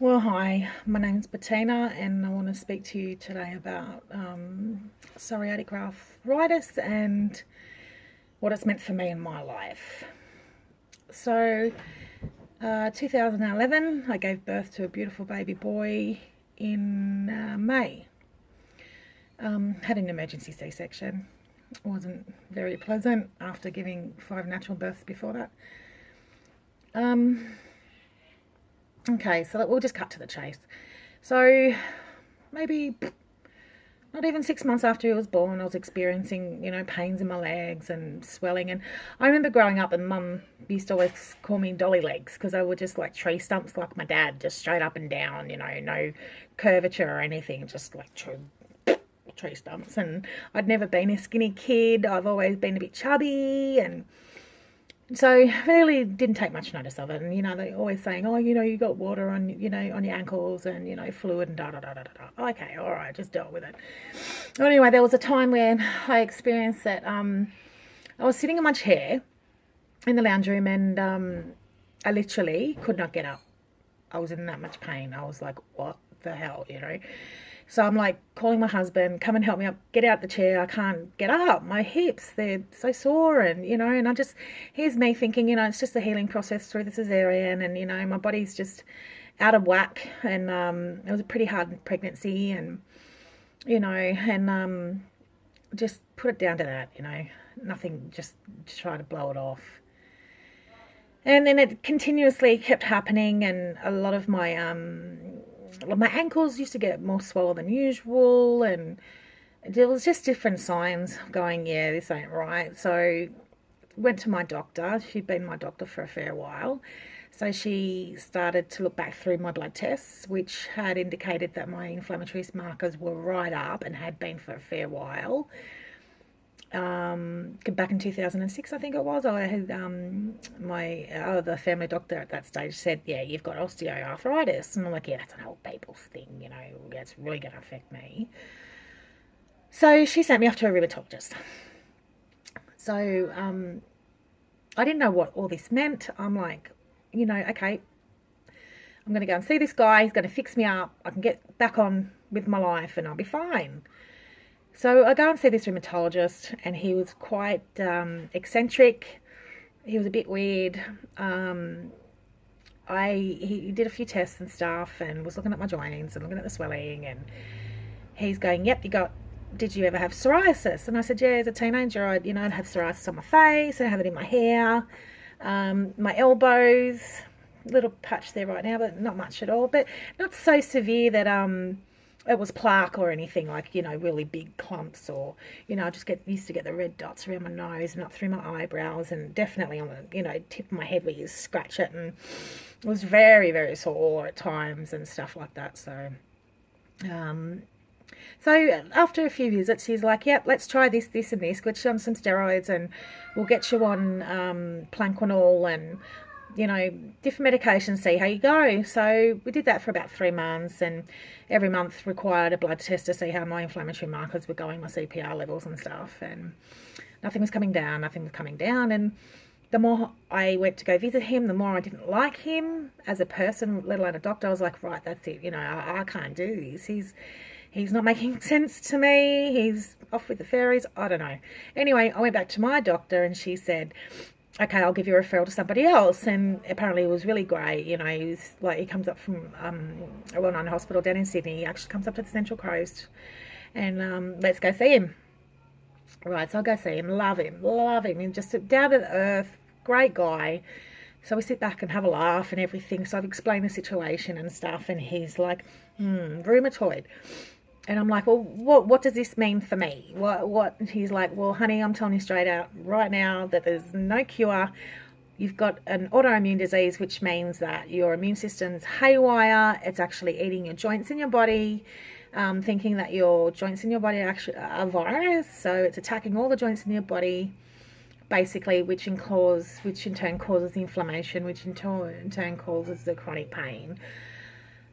Well, hi, my name's Bettina, and I want to speak to you today about psoriatic arthritis and what it's meant for me in my life. So, 2011, I gave birth to a beautiful baby boy in May. Had an emergency C-section. It wasn't very pleasant after giving 5 natural births before that. Okay, so we'll just cut to the chase. So maybe not even 6 months after he was born, I was experiencing, pains in my legs and swelling. And I remember growing up and Mum used to always call me dolly legs because they were just like tree stumps like my dad, just straight up and down, no curvature or anything, just like tree stumps. And I'd never been a skinny kid. I've always been a bit chubby, and so really didn't take much notice of it. And they're always saying, oh, you got water on on your ankles and fluid and da da da da da. Okay, all right, just dealt with it. Well, anyway, there was a time when I experienced that. I was sitting in my chair in the lounge room, and I literally could not get up. I was in that much pain. I was like, what the hell. So I'm like calling my husband, come and help me up, get out the chair. I can't get up. My hips, they're so sore. And, and here's me thinking, it's just a healing process through the cesarean. And, my body's just out of whack. And it was a pretty hard pregnancy. And, just put it down to that, nothing, just try to blow it off. And then it continuously kept happening. And a lot of my ankles used to get more swollen than usual, and there was just different signs going, yeah, this ain't right. So went to my doctor. She'd been my doctor for a fair while. So she started to look back through my blood tests, which had indicated that my inflammatory markers were right up and had been for a fair while. Back in 2006, I think it was, I had my other family doctor at that stage said, yeah, you've got osteoarthritis. And I'm like, yeah, that's an old people's thing, it's really going to affect me. So she sent me off to a rheumatologist. So I didn't know what all this meant. I'm like, okay, I'm going to go and see this guy. He's going to fix me up. I can get back on with my life and I'll be fine. So I go and see this rheumatologist, and he was quite eccentric. He was a bit weird. He did a few tests and stuff, and was looking at my joints and looking at the swelling, and he's going, yep, did you ever have psoriasis? And I said, yeah, as a teenager, I'd have psoriasis on my face, I have it in my hair, my elbows, little patch there right now, but not much at all, but not so severe that it was plaque or anything like, really big clumps, or, I just used to get the red dots around my nose and up through my eyebrows, and definitely on the, tip of my head where you scratch it, and it was very, very sore at times and stuff like that. So, after a few visits, he's like, yep, let's try this, and this, get you on some steroids, and we'll get you on Plaquenil and different medications, see how you go. So we did that for about 3 months, and every month required a blood test to see how my inflammatory markers were going, my CPR levels and stuff, and nothing was coming down. And the more I went to go visit him, the more I didn't like him as a person, let alone a doctor. I was like, right, that's it. I can't do this. He's not making sense to me. He's off with the fairies. I don't know. Anyway, I went back to my doctor, and she said, okay, I'll give you a referral to somebody else. And apparently it was really great. He comes up from a well-known hospital down in Sydney. He actually comes up to the Central Coast, and let's go see him. Right, so I'll go see him. Love him. He's just a down-to-earth, great guy. So we sit back and have a laugh and everything. So I've explained the situation and stuff, and he's like, rheumatoid. And I'm like, well, what does this mean for me? What? He's like, well, honey, I'm telling you straight out right now that there's no cure. You've got an autoimmune disease, which means that your immune system's haywire. It's actually eating your joints in your body, thinking that your joints in your body are actually a virus. So it's attacking all the joints in your body, basically, which in turn causes the inflammation, which in turn causes the chronic pain.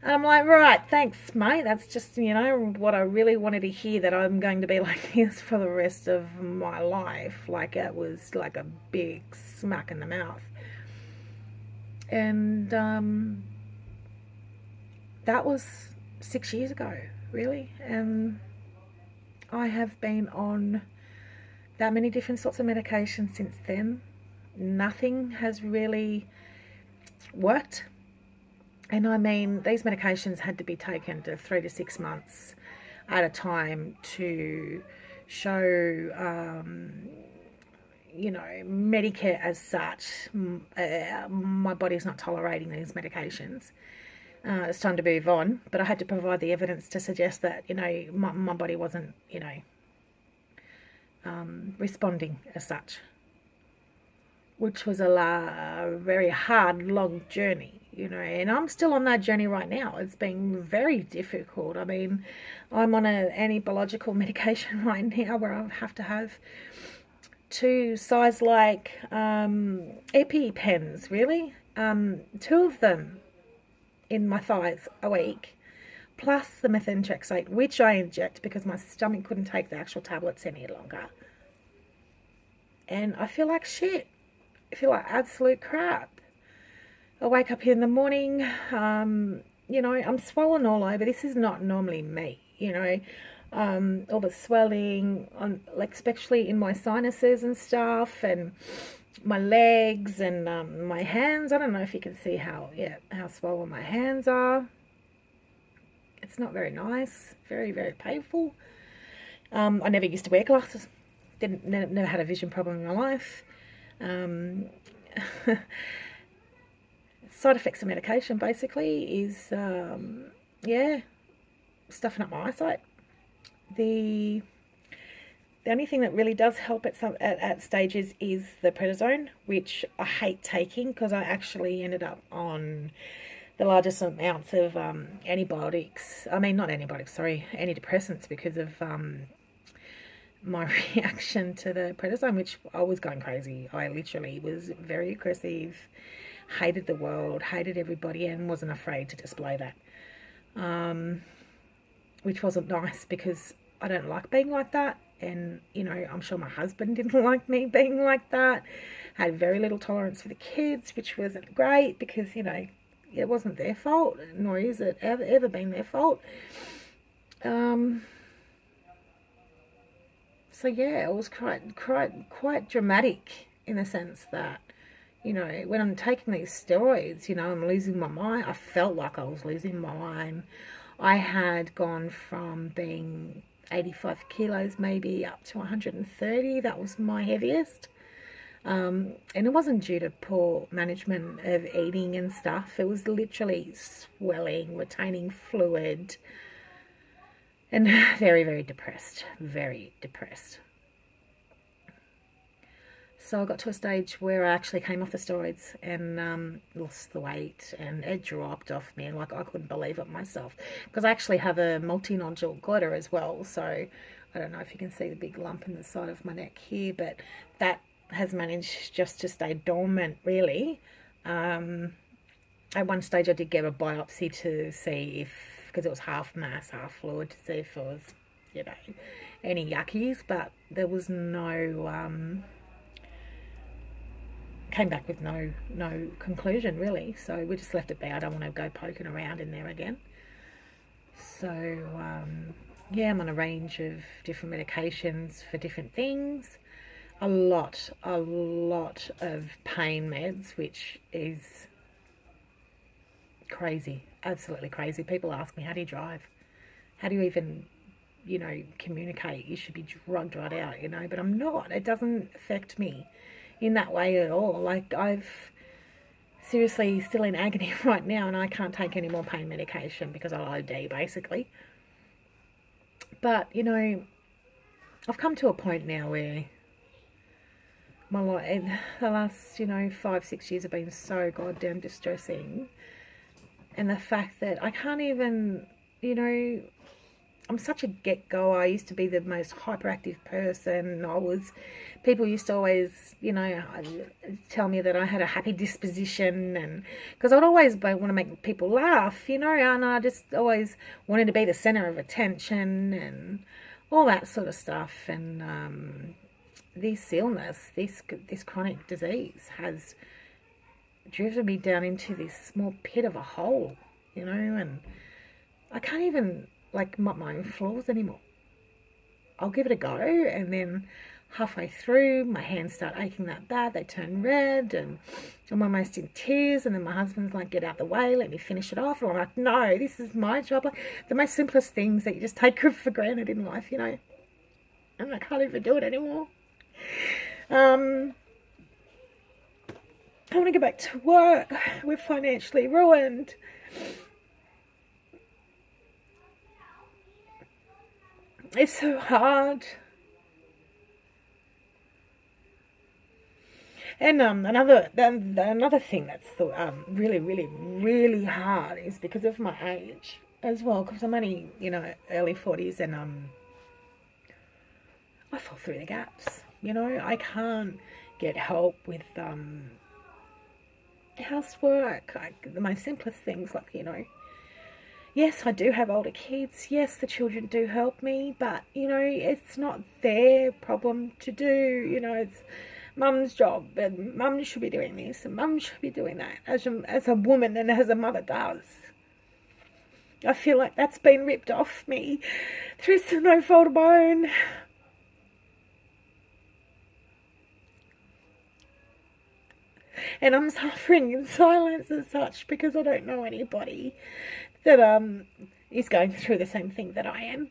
And I'm like, right, thanks, mate. That's just, what I really wanted to hear, that I'm going to be like this for the rest of my life. Like, it was like a big smack in the mouth. And that was 6 years ago, really. I have been on that many different sorts of medications since then. Nothing has really worked. And I mean, these medications had to be taken to 3 to 6 months at a time to show, Medicare as such, my body's not tolerating these medications. It's time to move on. But I had to provide the evidence to suggest that, my body wasn't, responding as such, which was a very hard, long journey, and I'm still on that journey right now. It's been very difficult. I mean, I'm on an anti-biological medication right now where I have to have 2 size-like EpiPens, really, 2 of them in my thighs a week, plus the methotrexate, which I inject because my stomach couldn't take the actual tablets any longer. And I feel like shit. I feel like absolute crap. I wake up in the morning, I'm swollen all over. This is not normally me, all the swelling, especially in my sinuses and stuff, and my legs and my hands. I don't know if you can see how swollen my hands are. It's not very nice, very, very painful. I never used to wear glasses. Never had a vision problem in my life. Side effects of medication basically is, stuffing up my eyesight. The only thing that really does help at stages is the prednisone, which I hate taking because I actually ended up on the largest amounts of antidepressants because of my reaction to the prednisone, which I was going crazy. I literally was very aggressive, hated the world, hated everybody, and wasn't afraid to display that, which wasn't nice because I don't like being like that. And, I'm sure my husband didn't like me being like that. Had very little tolerance for the kids, which wasn't great because, it wasn't their fault, nor is it ever been their fault. So yeah, it was quite dramatic in the sense that, when I'm taking these steroids, I'm losing my mind. I felt like I was losing my mind. I had gone from being 85 kilos maybe up to 130. That was my heaviest. And it wasn't due to poor management of eating and stuff. It was literally swelling, retaining fluid, and very, very depressed. Very depressed. So I got to a stage where I actually came off the steroids and lost the weight, and it dropped off me. Like, I couldn't believe it myself, because I actually have a multi-nodule goiter as well. So I don't know if you can see the big lump in the side of my neck here, but that has managed just to stay dormant, really. At one stage I did get a biopsy to see if, because it was half mass, half fluid, to see if it was, any yuckies, but there was no... came back with no conclusion, really. So we just left it be. I don't want to go poking around in there again. So I'm on a range of different medications for different things. A lot of pain meds, which is crazy, absolutely crazy. People ask me, how do you drive? How do you even, communicate? You should be drugged right out, but I'm not. It doesn't affect me in that way at all. Like, I've seriously still in agony right now, and I can't take any more pain medication because I'll OD, basically. But, I've come to a point now where my life, the last, 5-6 years have been so goddamn distressing. And the fact that I can't even, I'm such a get-goer. I used to be the most hyperactive person. People used to always, tell me that I had a happy disposition, and because I'd always want to make people laugh, and I just always wanted to be the center of attention and all that sort of stuff. And this illness, this chronic disease has driven me down into this small pit of a hole, and I can't even like mop my own floors anymore. I'll give it a go, and then halfway through, my hands start aching that bad. They turn red, and I'm almost in tears. And then my husband's like, "Get out the way, let me finish it off." And I'm like, "No, this is my job." Like the most simplest things that you just take for granted in life, you know. And I can't even do it anymore. I want to go back to work. We're financially ruined. It's so hard. And another thing that's really hard is because of my age as well. Because I'm only early 40s, and I fall through the gaps. I can't get help with housework, like the most simplest things, like yes, I do have older kids. Yes, the children do help me, but it's not their problem to do. It's mum's job, and mum should be doing this, and mum should be doing that, as a woman and as a mother does. I feel like that's been ripped off me through no fault of my own. And I'm suffering in silence as such because I don't know anybody that is going through the same thing that I am.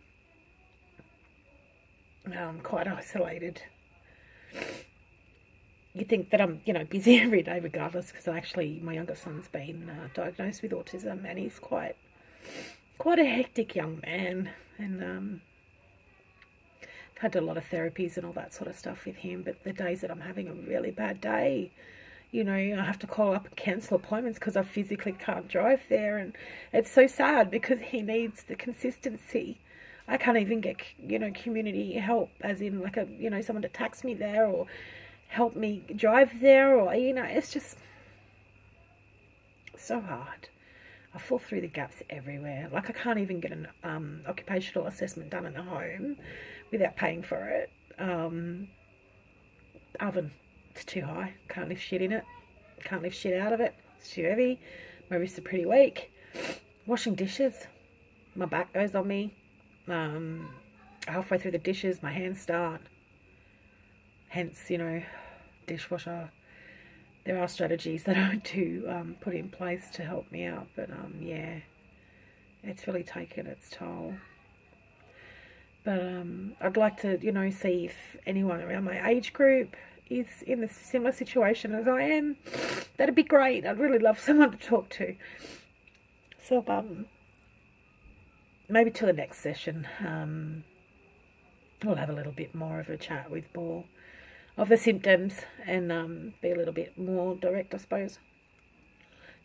I'm quite isolated. You think that I'm, busy every day regardless, because my youngest son's been diagnosed with autism, and he's quite a hectic young man, and I've had a lot of therapies and all that sort of stuff with him. But the days that I'm having a really bad day, I have to call up and cancel appointments because I physically can't drive there. And it's so sad because he needs the consistency. I can't even get, community help, as in like someone to tax me there or help me drive there, or, it's just so hard. I fall through the gaps everywhere. Like I can't even get an occupational assessment done in the home without paying for it. Oven. It's too high. Can't lift shit in it. Can't lift shit out of it. It's too heavy. My wrists are pretty weak. Washing dishes. My back goes on me. Halfway through the dishes, my hands start. Hence, dishwasher. There are strategies that I do put in place to help me out. But, yeah, it's really taken its toll. But I'd like to, see if anyone around my age group is in a similar situation as I am. That'd be great. I'd really love someone to talk to. So maybe till the next session, we'll have a little bit more of a chat with more of the symptoms, and be a little bit more direct, I suppose.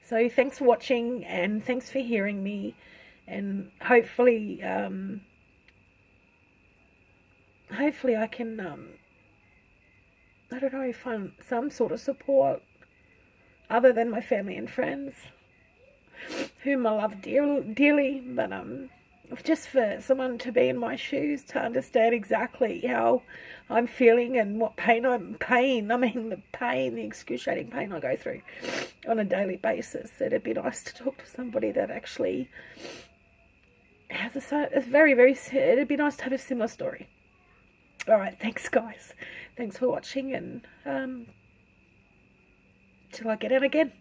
So thanks for watching, and thanks for hearing me, and hopefully I can I don't know, find some sort of support other than my family and friends, whom I love dearly, but just for someone to be in my shoes, to understand exactly how I'm feeling and what the excruciating pain I go through on a daily basis. It'd be nice to talk to somebody that it'd be nice to have a similar story. All right, thanks guys. Thanks for watching, and till I get out again.